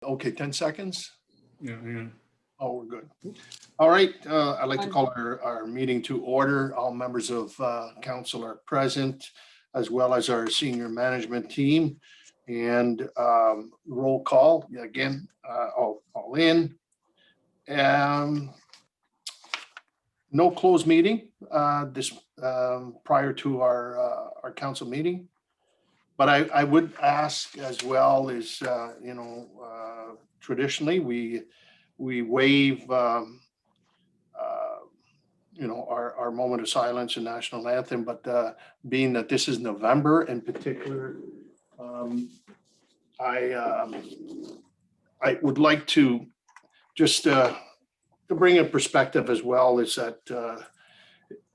Okay, 10 seconds. Yeah. Oh, we're good. All right, I'd like to call our meeting to order. All members of council are present, as well as our senior management team. And roll call, again, all in. No closed meeting this prior to our council meeting. But I would ask as well is, traditionally, we waive, our moment of silence and national anthem, but being that this is November in particular, I would like to just to bring a perspective as well is that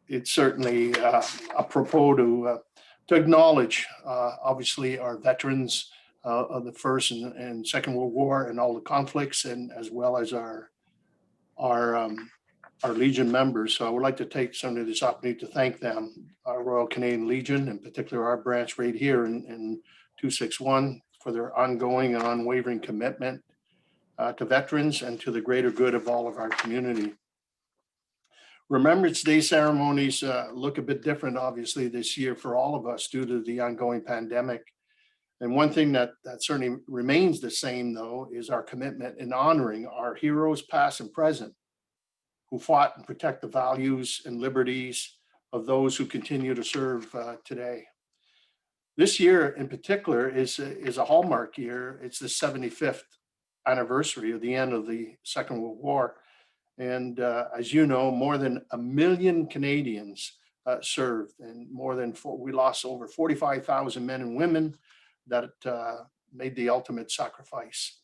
it's certainly apropos to acknowledge, obviously, our veterans of the First and Second World War and all the conflicts, and as well as our Legion members. So I would like to take some of this opportunity to thank them, our Royal Canadian Legion, in particular our branch right here in 261, for their ongoing and unwavering commitment to veterans and to the greater good of all of our community. Remembrance Day ceremonies look a bit different, obviously, this year for all of us due to the ongoing pandemic. And one thing that certainly remains the same, though, is our commitment in honoring our heroes, past and present, who fought and protect the values and liberties of those who continue to serve today. This year, in particular, is a hallmark year. It's the 75th anniversary of the end of the Second World War. And as you know, more than 1 million Canadians served, and we lost over 45,000 men and women that made the ultimate sacrifice.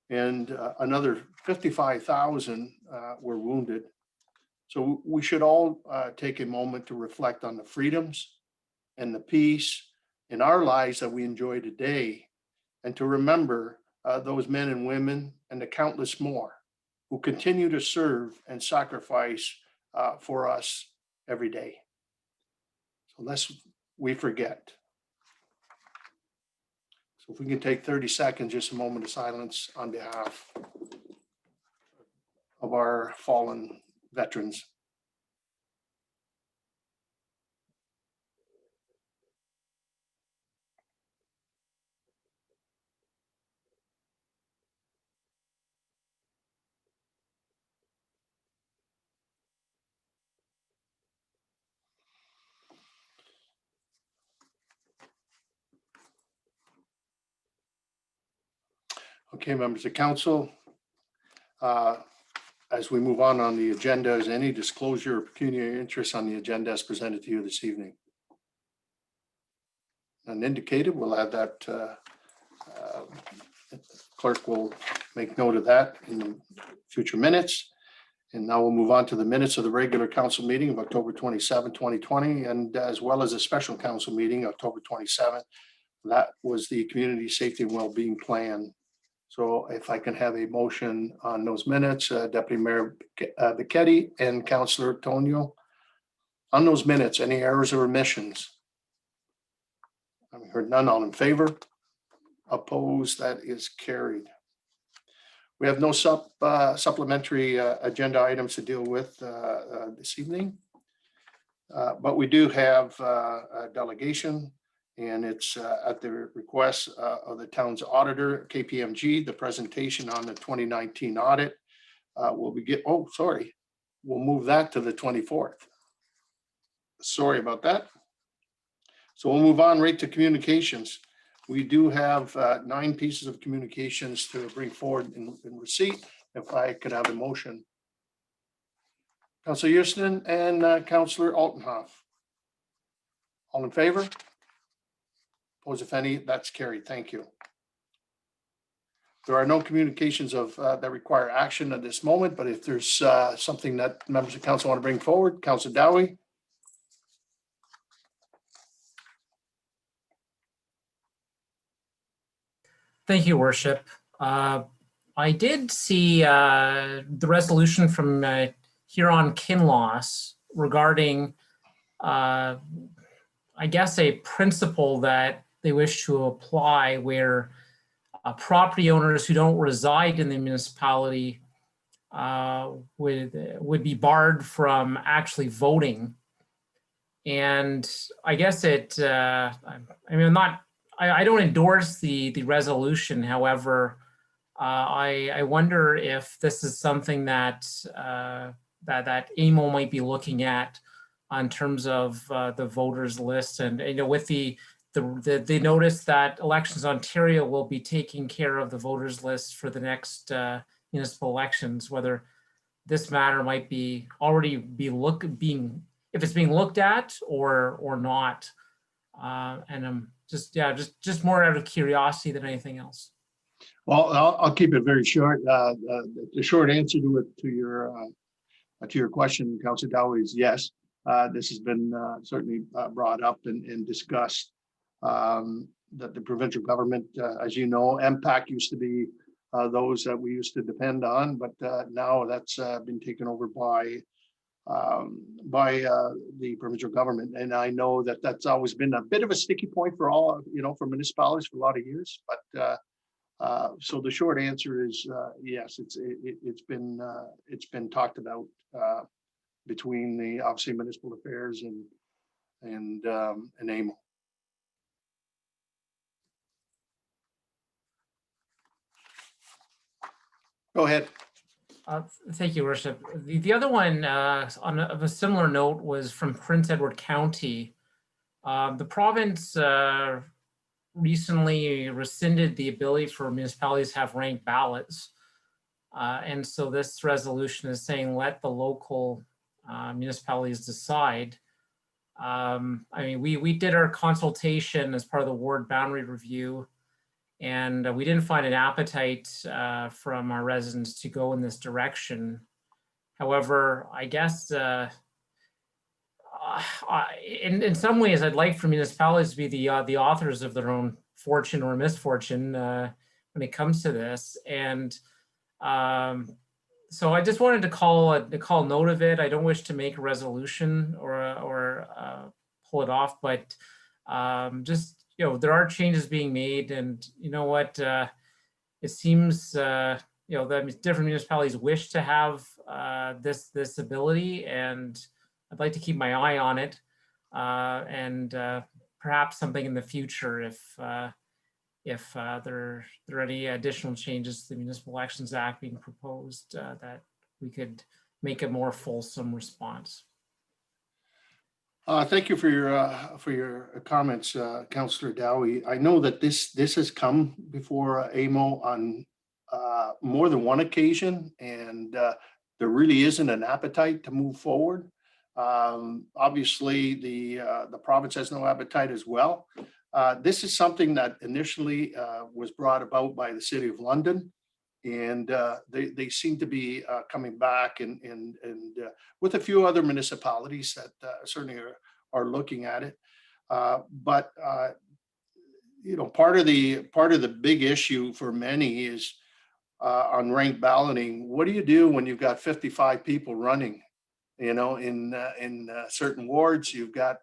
And another 55,000 were wounded. So we should all take a moment to reflect on the freedoms and the peace in our lives that we enjoy today, and to remember those men and women and the countless more who continue to serve and sacrifice for us every day. So lest we forget. So if we can take 30 seconds, just a moment of silence on behalf of our fallen veterans. Okay, members of council, as we move on the agenda, is any disclosure or pecuniary interest on the agenda as presented to you this evening? None indicated. We'll have that. Clerk will make note of that in future minutes. And now we'll move on to the minutes of the regular council meeting of October 27, 2020, and as well as a special council meeting, October 27. That was the community safety and well-being plan. So if I can have a motion on those minutes, Deputy Mayor Bichetti and Councillor Tonio, on those minutes, any errors or omissions? I've heard none. All in favor? Opposed? That is carried. We have no supplementary agenda items to deal with this evening, but we do have a delegation. And it's at the request of the town's auditor, KPMG, the presentation on the 2019 audit will we'll move that to the 24th. Sorry about that. So we'll move on right to communications. We do have 9 pieces of communications to bring forward in receipt. If I could have a motion. Councillor Houston and Councillor Altenhoff. All in favor? Opposed, if any? That's carried. Thank you. There are no communications that require action at this moment, but if there's something that members of council want to bring forward, Councillor Dowie. Thank you, Worship. I did see the resolution from Huron-Kinloss regarding, I guess, a principle that they wish to apply where property owners who don't reside in the municipality would be barred from actually voting. And I guess I don't endorse the resolution. However, I wonder if this is something that that AMO might be looking at in terms of the voters list. And with the notice that Elections Ontario will be taking care of the voters list for the next municipal elections, whether this matter might be already if it's being looked at or not. And I'm just more out of curiosity than anything else. Well, I'll keep it very short. The short answer to your question, Councilor Dowie, is yes. This has been certainly brought up and discussed. That the provincial government, as you know, MPAC used to be those that we used to depend on, but now that's been taken over by the provincial government. And I know that that's always been a bit of a sticky point for all, for municipalities for a lot of years. But so the short answer is yes, it's been talked about between the obviously municipal affairs and AMO. Go ahead. Thank you, Worship. The other one of a similar note was from Prince Edward County. The province recently rescinded the ability for municipalities to have ranked ballots. And so this resolution is saying let the local municipalities decide. I mean, we did our consultation as part of the ward boundary review, and we didn't find an appetite from our residents to go in this direction. However, I guess in some ways, I'd like for municipalities to be the authors of their own fortune or misfortune when it comes to this. And so I just wanted to call note of it. I don't wish to make a resolution or pull it off, but just there are changes being made, and you know what? It seems that different municipalities wish to have this ability, and I'd like to keep my eye on it, and perhaps something in the future if there are any additional changes to the Municipal Elections Act being proposed, that we could make a more fulsome response. Thank you for your comments, Councillor Dowie. I know that this has come before AMO on more than one occasion, and there really isn't an appetite to move forward. Obviously, the province has no appetite as well. This is something that initially was brought about by the City of London, and they seem to be coming back and with a few other municipalities that certainly are looking at it. But part of the big issue for many is on ranked balloting. What do you do when you've got 55 people running? In certain wards, you've got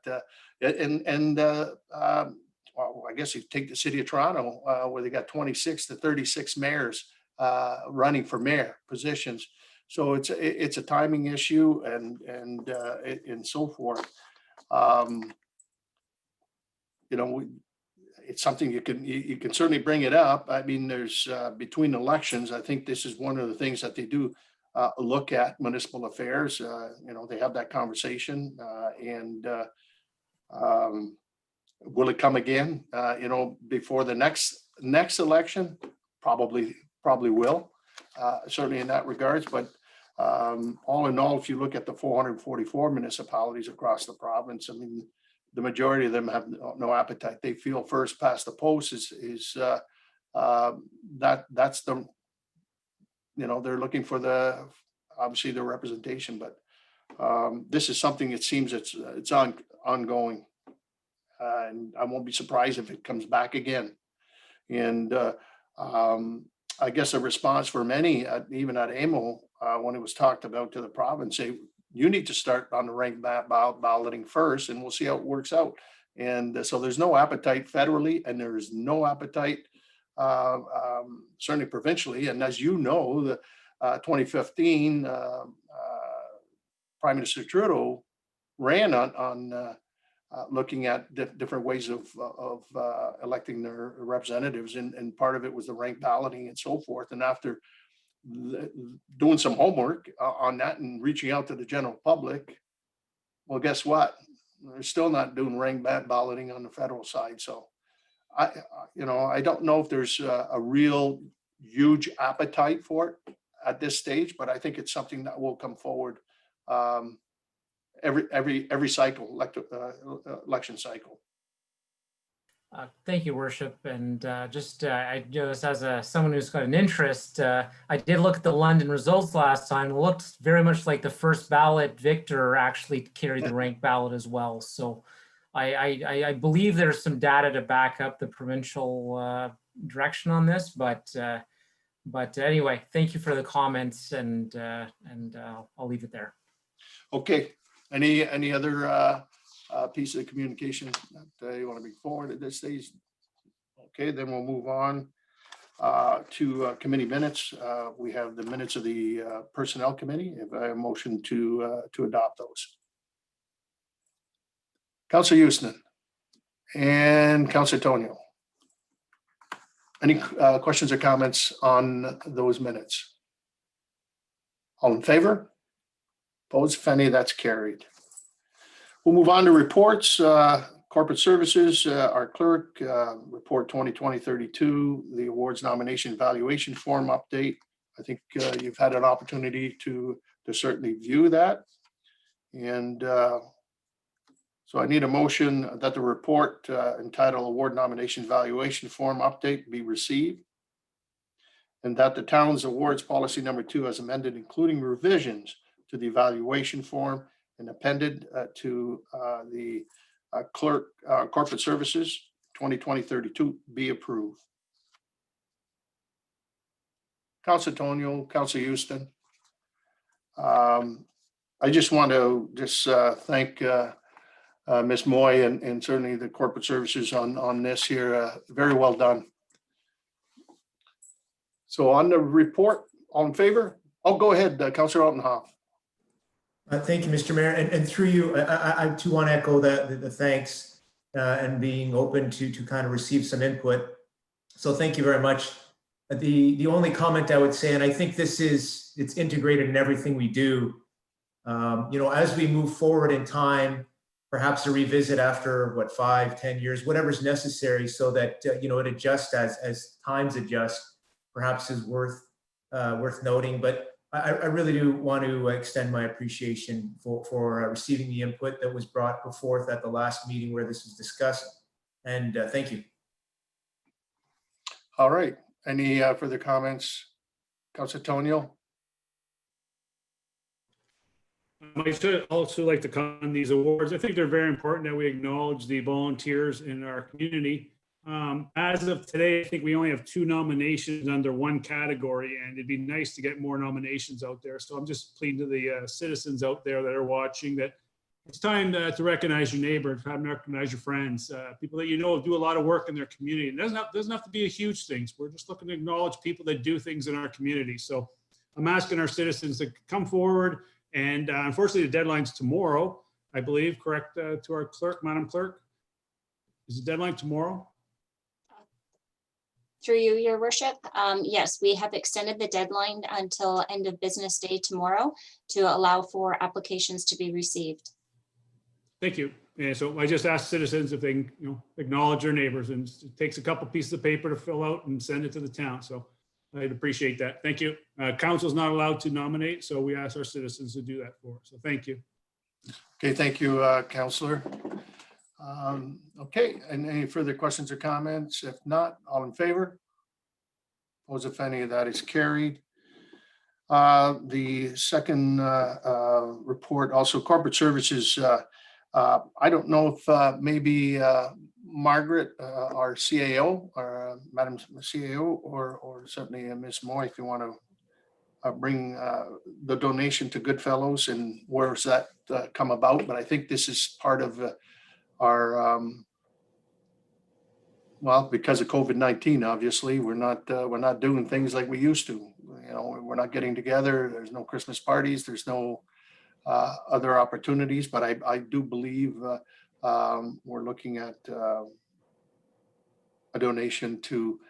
well, I guess you take the City of Toronto, where they got 26 to 36 mayors running for mayor positions. So it's a timing issue and so forth. It's something you can certainly bring it up. I mean, there's between elections, I think this is one of the things that they do look at municipal affairs. They have that conversation, and will it come again? Before the next election? Probably will. Certainly in that regards. But all in all, if you look at the 444 municipalities across the province, I mean, the majority of them have no appetite. They feel first past the post is that's the. They're looking for obviously the representation, but this is something it seems it's ongoing, and I won't be surprised if it comes back again. And I guess a response for many, even at AMO, when it was talked about to the province, say you need to start on the ranked balloting first, and we'll see how it works out. And so there's no appetite federally, and there's no appetite certainly provincially. And as you know, the 2015 Prime Minister Trudeau ran on looking at different ways of electing their representatives, and part of it was the rank balloting and so forth. And after doing some homework on that and reaching out to the general public, well, guess what? They're still not doing rank balloting on the federal side. So I don't know if there's a real huge appetite for it at this stage, but I think it's something that will come forward every cycle, election cycle. Thank you, Worship. And I just as someone who's got an interest, I did look at the London results last time. It looked very much like the first ballot victor actually carried the rank ballot as well. So I believe there's some data to back up the provincial direction on this. But anyway, thank you for the comments, and I'll leave it there. Okay. Any other piece of communication that you want to bring forward at this stage? Okay, then we'll move on to committee minutes. We have the minutes of the Personnel Committee. If I have a motion to adopt those. Councillor Houston and Councillor Tonio. Any questions or comments on those minutes? All in favor? Opposed? If any, that's carried. We'll move on to reports. Corporate Services, our clerk, report 2020-32, the awards nomination evaluation form update. I think you've had an opportunity to certainly view that. And so I need a motion that the report entitled Award Nomination Evaluation Form Update be received, and that the town's awards policy number 2 as amended, including revisions to the evaluation form and appended to the clerk corporate services 2020-32 be approved. Councillor Tonio, Councillor Houston. I just want to thank Ms. Moy and certainly the corporate services on this here. Very well done. So on the report, all in favor? Oh, go ahead, Councillor Altenhoff. Thank you, Mr. Mayor, and through you, I too want to echo the thanks and being open to kind of receive some input. So thank you very much. The only comment I would say, and I think it's integrated in everything we do. As we move forward in time, perhaps a revisit after 5-10 years, whatever's necessary, so that it adjusts as times adjust. Perhaps is worth noting, but I really do want to extend my appreciation for receiving the input that was brought forth at the last meeting where this was discussed, and thank you. All right. Any further comments, Councillor Tonio? I should also like to comment on these awards. I think they're very important that we acknowledge the volunteers in our community. As of today, I think we only have 2 nominations under one category, and it'd be nice to get more nominations out there. So I'm just pleading to the citizens out there that are watching that it's time to recognize your neighbors, time to recognize your friends, people that do a lot of work in their community. It doesn't have to be a huge thing. We're just looking to acknowledge people that do things in our community. So I'm asking our citizens to come forward, and unfortunately the deadline's tomorrow, I believe, correct, to our clerk, Madam Clerk? Is the deadline tomorrow? Through you, Your Worship. Yes, we have extended the deadline until end of business day tomorrow to allow for applications to be received. Thank you. And so I just asked citizens if they can, acknowledge their neighbors, and it takes a couple pieces of paper to fill out and send it to the town. So I'd appreciate that. Thank you. Council's not allowed to nominate, so we ask our citizens to do that for us. So thank you. Okay, thank you, Councillor. Okay, and any further questions or comments? If not, all in favor? Opposed, if any, that is carried. The second report, also corporate services. I don't know if maybe Margaret, our CAO, or Madam CAO, or certainly Ms. Moy, if you want to bring the donation to Goodfellows and where's that come about. But I think this is part of our Well, because of COVID-19, obviously, we're not doing things like we used to. You know, we're not getting together. There's no Christmas parties. There's no other opportunities, but I do believe we're looking at a donation to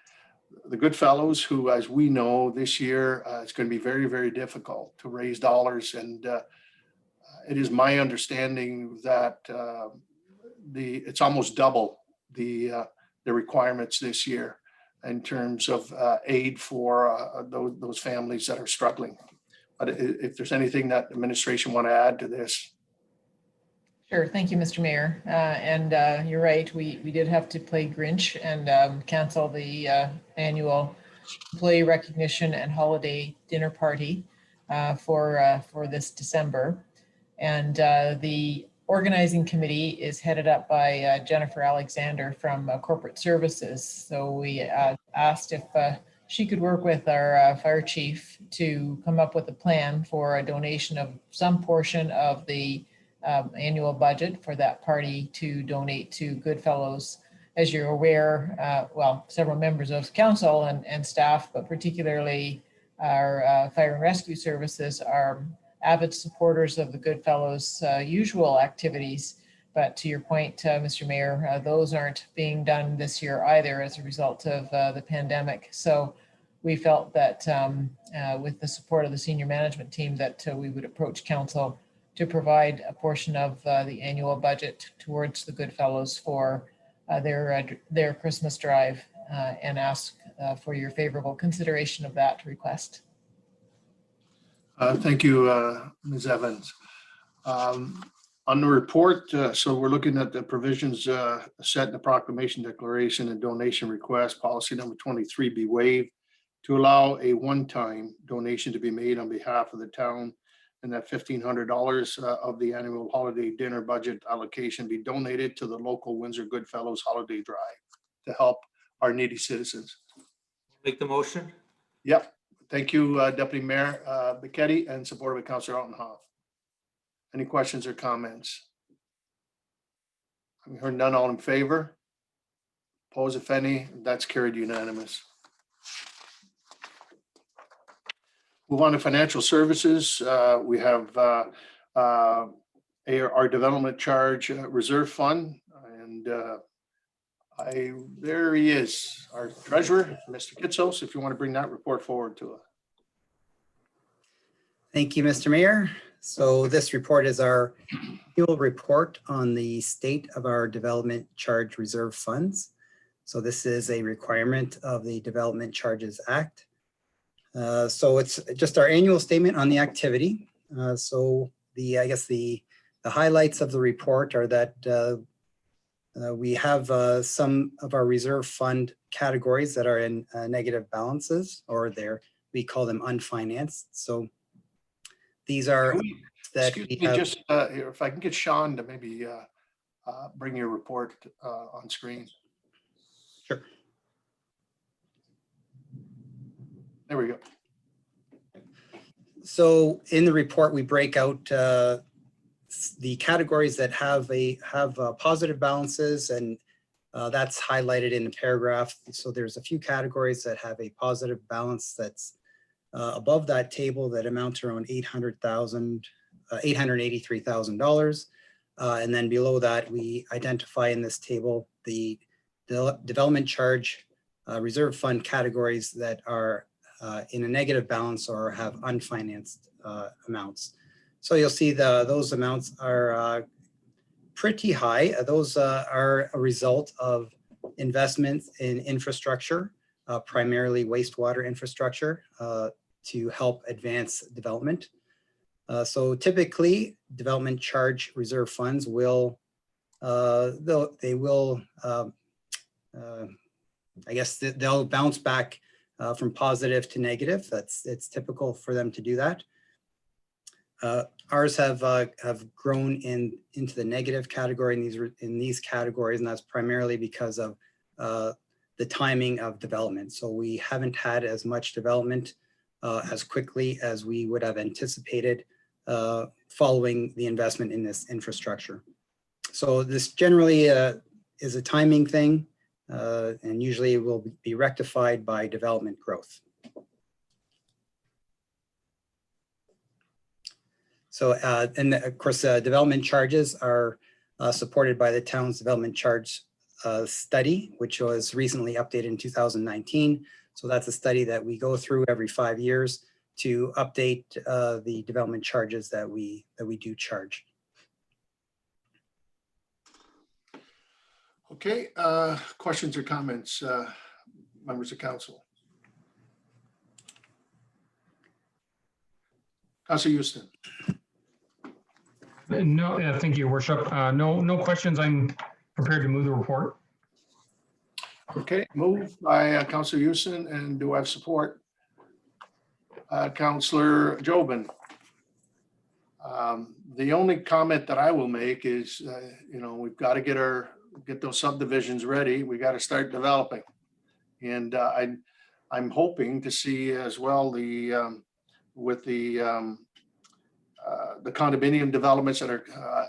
the Goodfellows, who, as we know, this year it's going to be very, very difficult to raise dollars. And it is my understanding that it's almost double the requirements this year in terms of aid for those families that are struggling. But if there's anything that administration want to add to this. Sure. Thank you, Mr. Mayor. And you're right. We did have to play Grinch and cancel the annual employee recognition and holiday dinner party for this December. And the organizing committee is headed up by Jennifer Alexander from Corporate Services. So we asked if she could work with our fire chief to come up with a plan for a donation of some portion of the annual budget for that party to donate to Goodfellows. As you're aware, well, several members of council and staff, but particularly our fire and rescue services are avid supporters of the Goodfellows usual activities. But to your point, Mr. Mayor, those aren't being done this year either as a result of the pandemic. So we felt that with the support of the senior management team that we would approach council to provide a portion of the annual budget towards the Goodfellows for their Christmas drive and ask for your favorable consideration of that request. Thank you, Ms. Evans. On the report, so we're looking at the provisions set in the proclamation, declaration, and donation request. Policy number 23 be waived to allow a one-time donation to be made on behalf of the town, and that $1,500 of the annual holiday dinner budget allocation be donated to the local Windsor Goodfellows Holiday Drive to help our needy citizens. Make the motion. Yep. Thank you, Deputy Mayor Becchetti, and supported by Councillor Altenhoff. Any questions or comments? I've heard none. All in favor? Opposed, if any? That's carried unanimous. Move on to financial services. We have our development charge reserve fund, and there he is, our treasurer, Mr. Kitsos, if you want to bring that report forward to us. Thank you, Mr. Mayor. So this report is our annual report on the state of our development charge reserve funds. So this is a requirement of the Development Charges Act. So it's just our annual statement on the activity. So I guess the highlights of the report are that we have some of our reserve fund categories that are in negative balances, or we call them unfinanced. So these are that Excuse we me, have. just if I can get Sean to maybe bring your report on screen. Sure. There we go. So in the report, we break out the categories that have positive balances, and that's highlighted in the paragraph. So there's a few categories that have a positive balance that's above that table that amount to around $883,000. And then below that, we identify in this table the development charge reserve fund categories that are in a negative balance or have unfinanced amounts. So you'll see those amounts are pretty high. Those are a result of investments in infrastructure, primarily wastewater infrastructure, to help advance development. So typically, development charge reserve funds will, they'll bounce back from positive to negative. It's typical for them to do that. Ours have grown into the negative category in these categories, and that's primarily because of the timing of development. So we haven't had as much development as quickly as we would have anticipated following the investment in this infrastructure. So this generally is a timing thing. and usually will be rectified by development growth. So, and of course, development charges are supported by the town's development charge study, which was recently updated in 2019. So that's a study that we go through every 5 years to update the development charges that we do charge. Okay, questions or comments, members of council? Councilor Houston. No, thank you, Worship. No questions. I'm prepared to move the report. Okay, moved by Councilor Houston, and do I have support? Councilor Jobin. The only comment that I will make is, we've got to get those subdivisions ready. We got to start developing. And I'm hoping to see as well with the condominium developments that are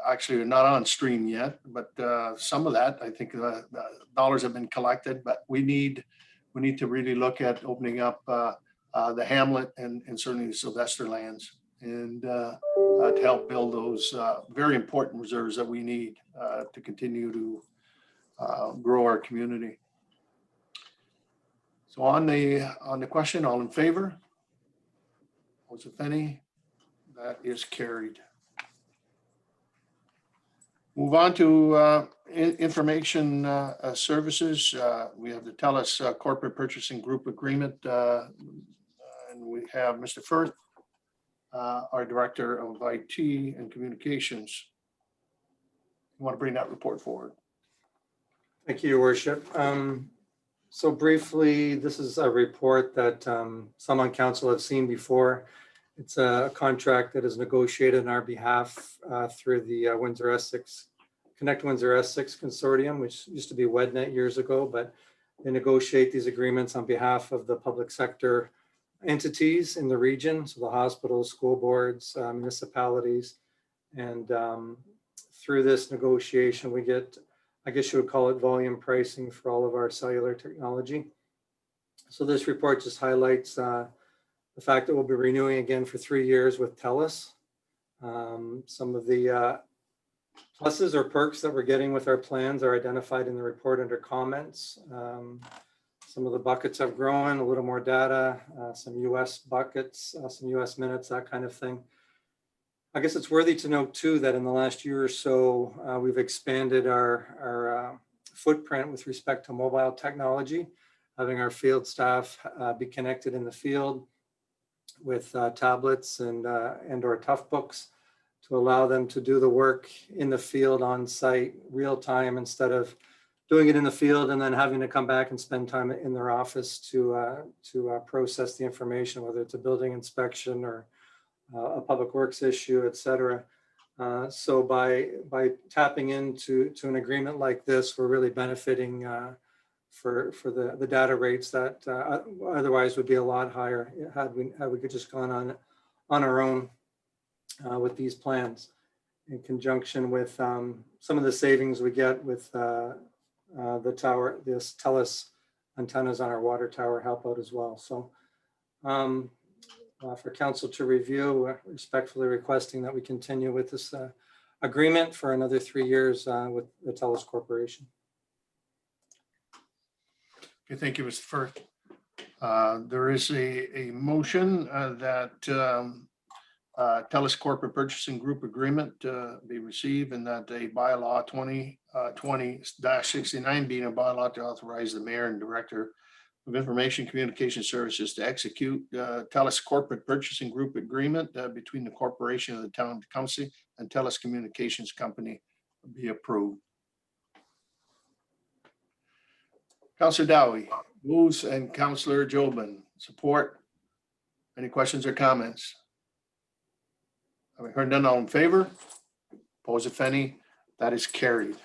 actually not on stream yet, but some of that, I think the dollars have been collected, but we need to really look at opening up the hamlet and certainly the Sylvester lands, and to help build those very important reserves that we need to continue to grow our community. So on the question, all in favor? Opposed, if any? That is carried. Move on to information services. We have the TELUS Corporate Purchasing Group Agreement, and we have Mr. Firth, our Director of IT and Communications. You want to bring that report forward? Thank you, Your Worship. So briefly, this is a report that some on council have seen before. It's a contract that is negotiated on our behalf through the Connect Windsor Essex Consortium, which used to be WEDNET years ago, but they negotiate these agreements on behalf of the public sector entities in the region, so the hospitals, school boards, municipalities. And through this negotiation, we get, I guess you would call it, volume pricing for all of our cellular technology. So this report just highlights the fact that we'll be renewing again for 3 years with TELUS. Some of the pluses or perks that we're getting with our plans are identified in the report under comments. Some of the buckets have grown, a little more data, some US buckets, some US minutes, that kind of thing. I guess it's worthy to note too that in the last year or so, we've expanded our footprint with respect to mobile technology, having our field staff be connected in the field with tablets and or tough books to allow them to do the work in the field on site real time, instead of doing it in the field and then having to come back and spend time in their office to process the information, whether it's a building inspection or a public works issue, et cetera. So by tapping into an agreement like this, we're really benefiting for the data rates that otherwise would be a lot higher had we could just gone on our own with these plans, in conjunction with some of the savings we get with the tower, this TELUS antennas on our water tower help out as well. So for council to review, we're respectfully requesting that we continue with this agreement for another 3 years with the TELUS Corporation. Okay, thank you, Mr. Firth. There is a motion that TELUS Corporate Purchasing Group Agreement be received, and that a bylaw 2020-69 being a bylaw to authorize the mayor and director of Information Communication Services to execute TELUS Corporate Purchasing Group Agreement between the corporation of the town of Tecumseh and TELUS Communications Company be approved. Councillor Dowie moves, and Councillor Jobin support. Any questions or comments? Having heard none, all in favor? Opposed, if any? That is carried.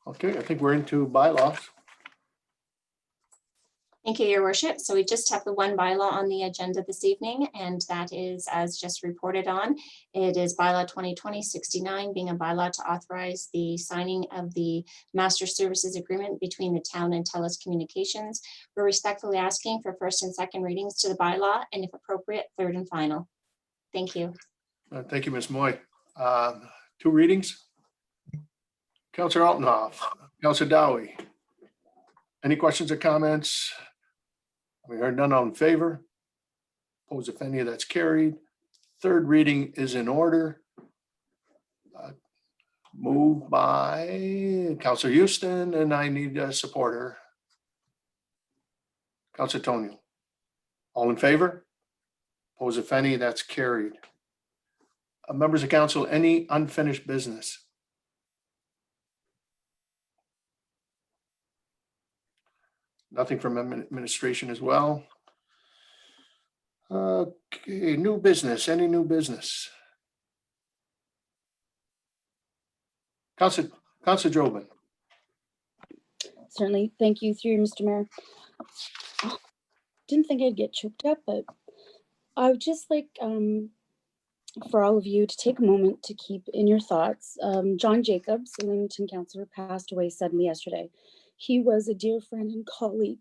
Okay, I think we're into bylaws. Thank you, Your Worship. So we just have the one bylaw on the agenda this evening, and that is, as just reported on, it is bylaw 2020-69, being a bylaw to authorize the signing of the master services agreement between the town and TELUS Communications. We're respectfully asking for first and second readings to the bylaw, and if appropriate, third and final. Thank you. Thank you, Ms. Moy. 2 readings. Councillor Altenhoff, Councillor Dowie. Any questions or comments? We heard none. All in favor. Opposed, if any, that's carried. Third reading is in order. Moved by Councillor Houston, and I need a supporter. Councillor Tonio. All in favor? Opposed, if any, that's carried. Members of council, any unfinished business? Nothing from administration as well. Okay, new business, any new business? Councillor Jobin. Certainly. Thank you through Mr. Mayor. Didn't think I'd get choked up, but I would just like for all of you to take a moment to keep in your thoughts. John Jacobs, a Leamington councillor, passed away suddenly yesterday. He was a dear friend and colleague.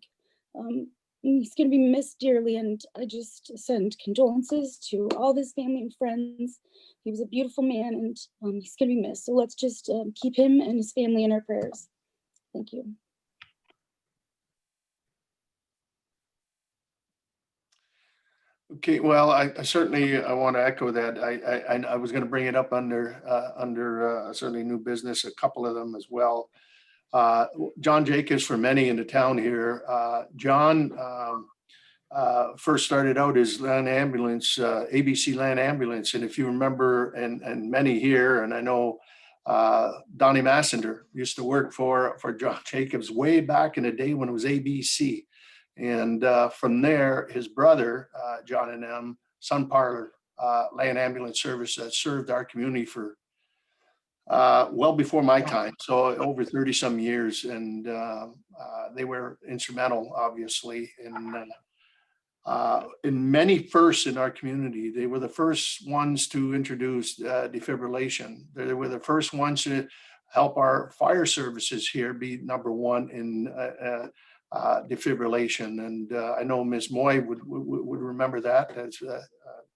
He's going to be missed dearly, and I just send condolences to all of his family and friends. He was a beautiful man, and he's going to be missed. So let's just keep him and his family in our prayers. Thank you. Okay, well, I certainly want to echo that. I was going to bring it up under certainly new business, a couple of them as well. John Jacobs, for many in the town here. John first started out as land ambulance, ABC Land Ambulance, and if you remember, and many here, and I know Donnie Massender used to work for John Jacobs way back in the day when it was ABC. And from there, his brother, John and M, Sun Parlor Land Ambulance Service, that served our community for well before my time, so over 30 some years. And they were instrumental, obviously, in many firsts in our community. They were the first ones to introduce defibrillation. They were the first ones to help our fire services here be number one in defibrillation. And I know Ms. Moy would remember that as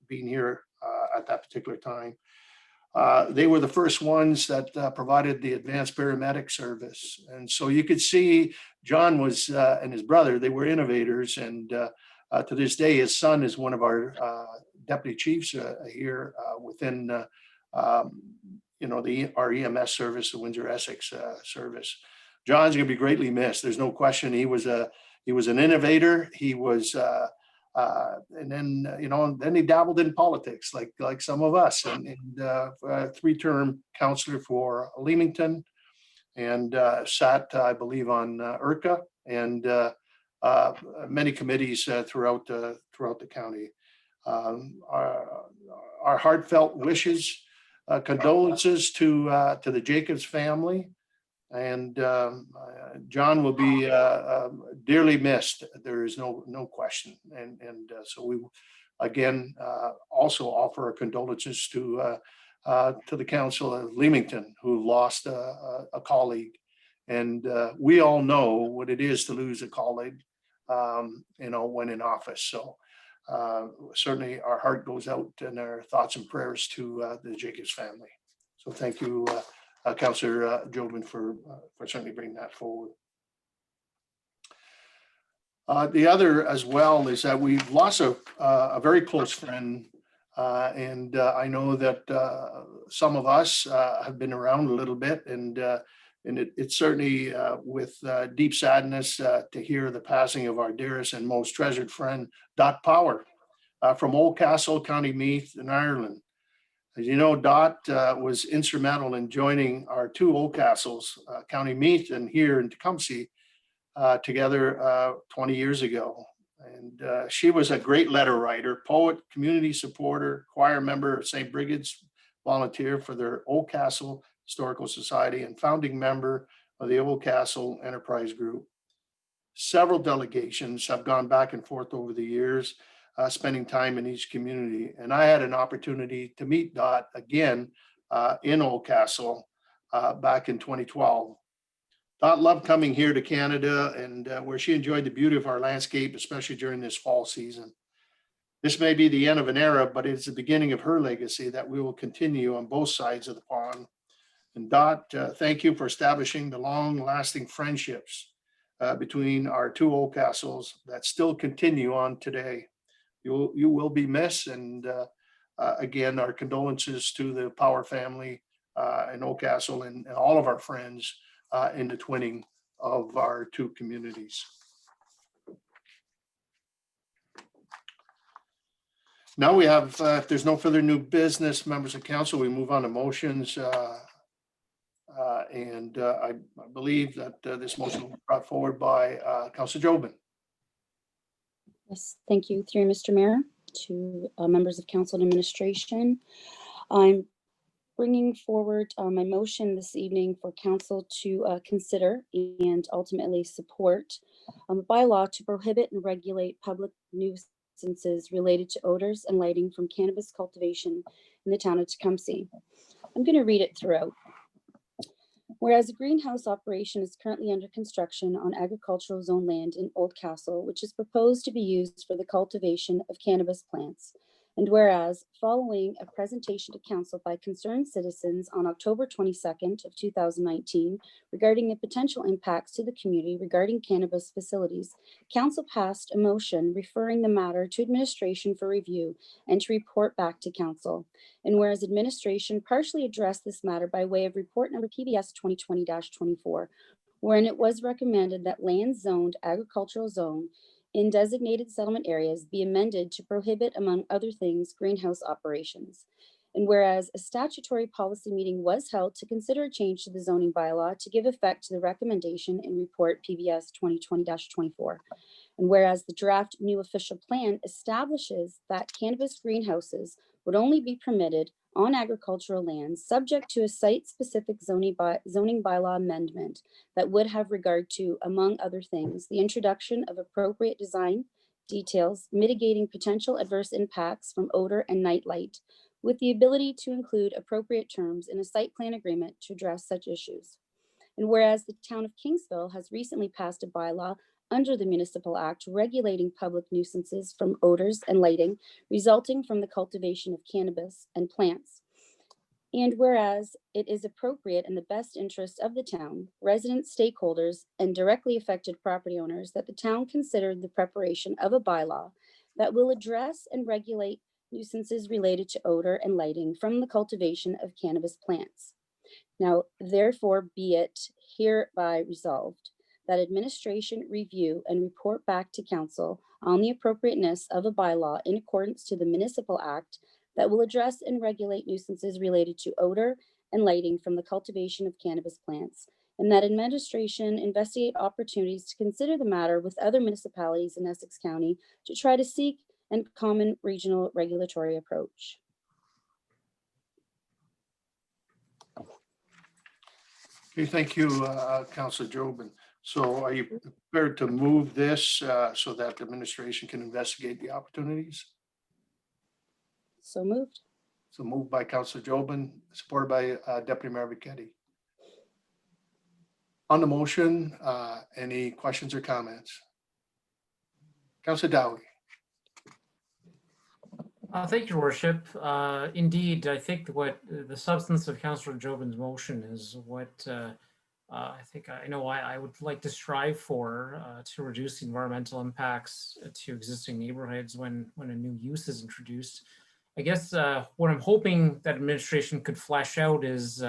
being here at that particular time. They were the first ones that provided the advanced paramedic service. And so you could see John was, and his brother, they were innovators. And to this day, his son is one of our deputy chiefs here within, our EMS service, the Windsor Essex service. John's going to be greatly missed. There's no question. He was an innovator. He was, and then he dabbled in politics like some of us, and 3-term councillor for Leamington, and sat, I believe, on IRCA and many committees throughout the county. Our heartfelt wishes, condolences to the Jacobs family. And John will be dearly missed. There is no question. And so we again also offer our condolences to the council of Leamington, who lost a colleague. And we all know what it is to lose a colleague, when in office. So certainly our heart goes out and our thoughts and prayers to the Jacobs family. So thank you, Councillor Jobin, for certainly bringing that forward. The other as well is that we've lost a very close friend, and I know that some of us have been around a little bit, and it's certainly with deep sadness to hear the passing of our dearest and most treasured friend, Dot Power, from Oldcastle, County Meath in Ireland. As you know, Dot was instrumental in joining our 2 Oldcastles, County Meath and here in Tecumseh, together 20 years ago. And she was a great letter writer, poet, community supporter, choir member of St. Brigid's, volunteer for their Oldcastle Historical Society, and founding member of the Oldcastle Enterprise Group. several delegations have gone back and forth over the years, spending time in each community. And I had an opportunity to meet Dot again in Oldcastle back in 2012. Dot loved coming here to Canada and where she enjoyed the beauty of our landscape, especially during this fall season. This may be the end of an era, but it's the beginning of her legacy that we will continue on both sides of the pond. And Dot, thank you for establishing the long-lasting friendships between our two Oldcastles that still continue on today. You will be missed, and again, our condolences to the Power family in Oldcastle and all of our friends in the twinning of our two communities. Now we have, if there's no further new business, members of council, we move on to motions. I believe that this motion will be brought forward by Councilor Jobin. Yes, thank you. Through Mr. Mayor, to members of council and administration. I'm bringing forward my motion this evening for council to consider and ultimately support a bylaw to prohibit and regulate public nuisances related to odors and lighting from cannabis cultivation in the town of Tecumseh. I'm going to read it throughout. Whereas a greenhouse operation is currently under construction on agricultural zone land in Oldcastle, which is proposed to be used for the cultivation of cannabis plants. And whereas following a presentation to council by concerned citizens on October 22nd of 2019 regarding the potential impacts to the community regarding cannabis facilities, council passed a motion referring the matter to administration for review and to report back to council. And whereas administration partially addressed this matter by way of report number PBS 2020-24, wherein it was recommended that land zoned agricultural zone in designated settlement areas be amended to prohibit, among other things, greenhouse operations. And whereas a statutory policy meeting was held to consider a change to the zoning bylaw to give effect to the recommendation in report PBS 2020-24. And whereas the draft new official plan establishes that cannabis greenhouses would only be permitted on agricultural lands subject to a site-specific zoning bylaw amendment that would have regard to, among other things, the introduction of appropriate design details, mitigating potential adverse impacts from odor and night light, with the ability to include appropriate terms in a site plan agreement to address such issues. And whereas the town of Kingsville has recently passed a bylaw under the Municipal Act regulating public nuisances from odors and lighting resulting from the cultivation of cannabis and plants. And whereas it is appropriate in the best interest of the town, residents, stakeholders, and directly affected property owners that the town considered the preparation of a bylaw that will address and regulate nuisances related to odor and lighting from the cultivation of cannabis plants. Now, therefore, be it hereby resolved that administration review and report back to council on the appropriateness of a bylaw in accordance to the Municipal Act that will address and regulate nuisances related to odor and lighting from the cultivation of cannabis plants, and that administration investigate opportunities to consider the matter with other municipalities in Essex County to try to seek a common regional regulatory approach. Okay, thank you, Councilor Jobin. So are you prepared to move this so that the administration can investigate the opportunities? So moved. So moved by Councilor Jobin, supported by Deputy Mayor Bichetti. On the motion, any questions or comments? Councilor Dowie. Thank you, Your Worship. Indeed, I think what the substance of Councillor Jobin's motion is what I think I know I would like to strive for to reduce the environmental impacts to existing neighborhoods when a new use is introduced. I guess what I'm hoping that administration could flesh out is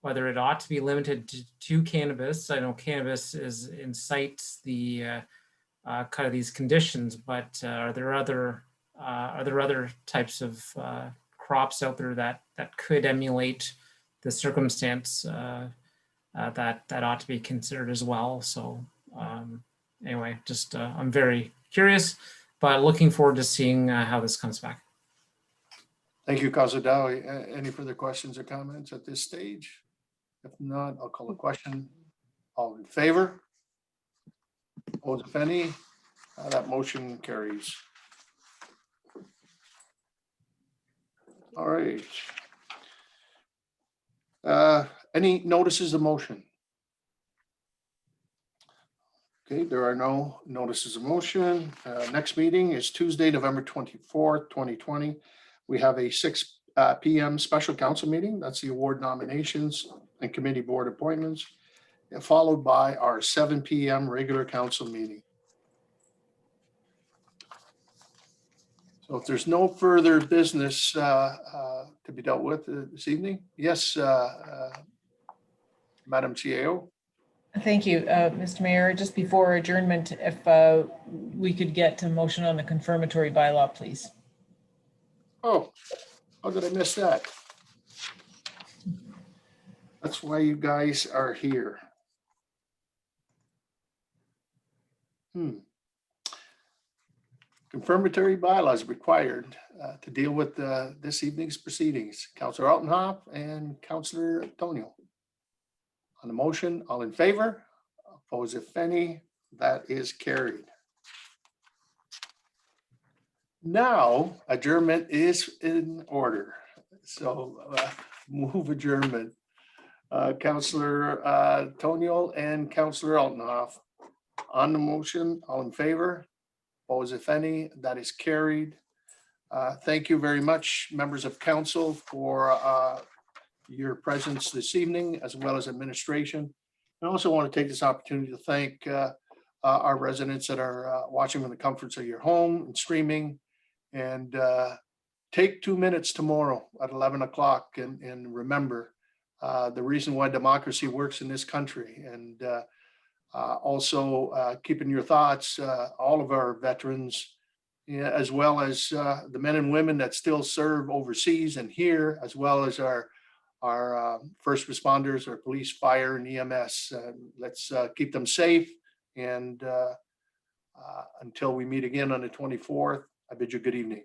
whether it ought to be limited to cannabis. I know cannabis incites the kind of these conditions, but are there other types of crops out there that could emulate the circumstance that ought to be considered as well? So anyway, just I'm very curious, but looking forward to seeing how this comes back. Thank you, Councilor Dowie. Any further questions or comments at this stage? If not, I'll call a question. All in favor? Opposed, if any? That motion carries. All right. Any notices of motion? Okay, there are no notices of motion. Next meeting is Tuesday, November 24th, 2020. We have a 6 PM special council meeting. That's the award nominations and committee board appointments, followed by our 7 PM regular council meeting. So if there's no further business to be dealt with this evening, yes, Madam CAO. Thank you, Mr. Mayor. Just before adjournment, if we could get a motion on the confirmatory bylaw, please. Oh, how did I miss that? That's why you guys are here. Confirmatory bylaws required to deal with this evening's proceedings. Councillor Altenhoff and Councillor Tonio. On the motion, all in favor? Opposed, if any? That is carried. Now adjournment is in order. So move adjournment. Councillor Tonio and Councillor Altenhoff. On the motion, all in favor? Opposed, if any? That is carried. Thank you very much, members of council, for your presence this evening, as well as administration. I also want to take this opportunity to thank our residents that are watching from the comforts of your home and streaming. And take 2 minutes tomorrow at 11 o'clock and remember the reason why democracy works in this country. And also keeping your thoughts, all of our veterans, as well as the men and women that still serve overseas and here, as well as our first responders, our police, fire, and EMS. Let's keep them safe. And until we meet again on the 24th, I bid you good evening.